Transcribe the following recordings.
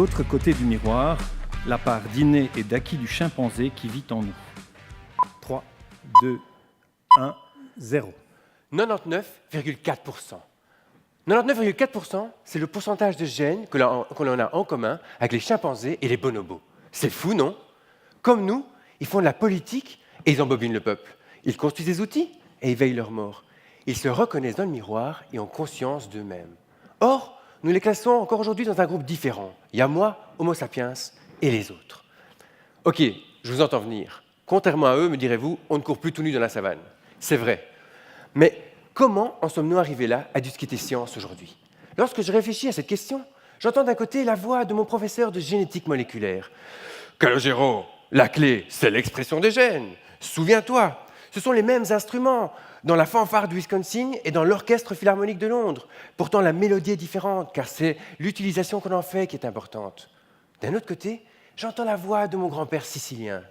l'autre côté du miroir, la part d'inné et d'acquis du chimpanzé qui vit en nous. 3, 2, 1, 0. 99,4%. 99,4%, c'est le pourcentage de gènes que l'on a en commun avec les chimpanzés et les bonobos. C'est fou, non? Comme nous, ils font de la politique et ils embobinent le peuple. Ils construisent des outils et ils veillent leur mort. Ils se reconnaissent dans le miroir et ont conscience d'eux-mêmes. Or, nous les classons encore aujourd'hui dans un groupe différent. Il y a moi, Homo sapiens, et les autres. Ok, je vous entends venir. Contrairement à eux, me direz-vous, on ne court plus tout nu dans la savane. C'est vrai. Mais comment en sommes-nous arrivés là à discuter science aujourd'hui? Lorsque je réfléchis à cette question, j'entends d'un côté la voix de mon professeur de génétique moléculaire. Calogero, la clé, c'est l'expression des gènes. Souviens-toi, ce sont les mêmes instruments dans la fanfare du Wisconsin et dans l'orchestre philharmonique de Londres. Pourtant, la mélodie est différente, car c'est l'utilisation qu'on en fait qui est importante. D'un autre côté, j'entends la voix de mon grand-père sicilien.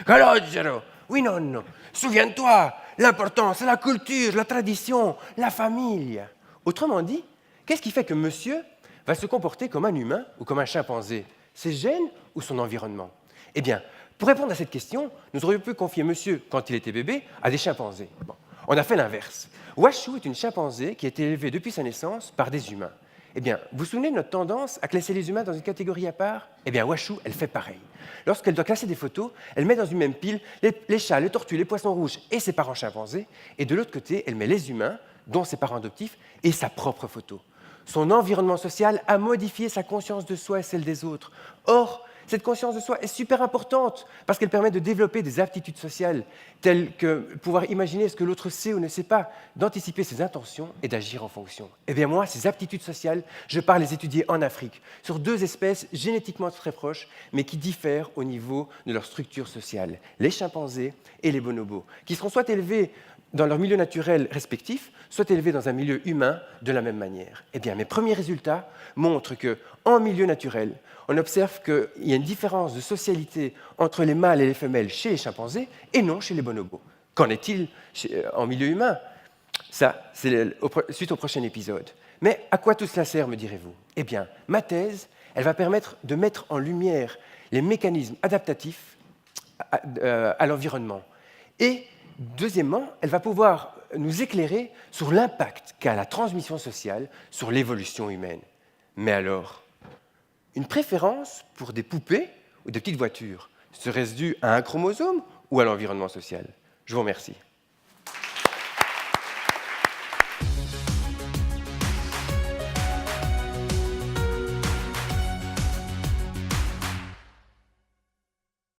Calogero, oui, non, souviens-toi, l'important, c'est la culture, la tradition, la famille. Autrement dit, qu'est-ce qui fait que monsieur va se comporter comme un humain ou comme un chimpanzé? Ses gènes ou son environnement? Eh bien, pour répondre à cette question, nous aurions pu confier monsieur, quand il était bébé, à des chimpanzés. Bon, on a fait l'inverse. Washu est une chimpanzé qui a été élevée depuis sa naissance par des humains. Eh bien, vous vous souvenez de notre tendance à classer les humains dans une catégorie à part? Eh bien, Washu, elle fait pareil. Lorsqu'elle doit classer des photos, elle met dans une même pile les chats, les tortues, les poissons rouges et ses parents chimpanzés, et de l'autre côté, elle met les humains, dont ses parents adoptifs, et sa propre photo. Son environnement social a modifié sa conscience de soi et celle des autres. Or, cette conscience de soi est super importante parce qu'elle permet de développer des aptitudes sociales telles que pouvoir imaginer ce que l'autre sait ou ne sait pas, d'anticiper ses intentions et d'agir en fonction. Eh bien moi, ces aptitudes sociales, je pars les étudier en Afrique, sur deux espèces génétiquement très proches, mais qui diffèrent au niveau de leur structure sociale, les chimpanzés et les bonobos, qui seront soit élevés dans leur milieu naturel respectif, soit élevés dans un milieu humain de la même manière. Eh bien, mes premiers résultats montrent qu'en milieu naturel, on observe qu'il y a une différence de socialité entre les mâles et les femelles chez les chimpanzés et non chez les bonobos. Qu'en est-il en milieu humain? Ça, c'est suite au prochain épisode. Mais à quoi tout cela sert, me direz-vous? Eh bien, ma thèse, elle va permettre de mettre en lumière les mécanismes adaptatifs à l'environnement. Et deuxièmement, elle va pouvoir nous éclairer sur l'impact qu'a la transmission sociale sur l'évolution humaine. Mais alors, une préférence pour des poupées ou des petites voitures, serait-ce dû à un chromosome ou à l'environnement social? Je vous remercie.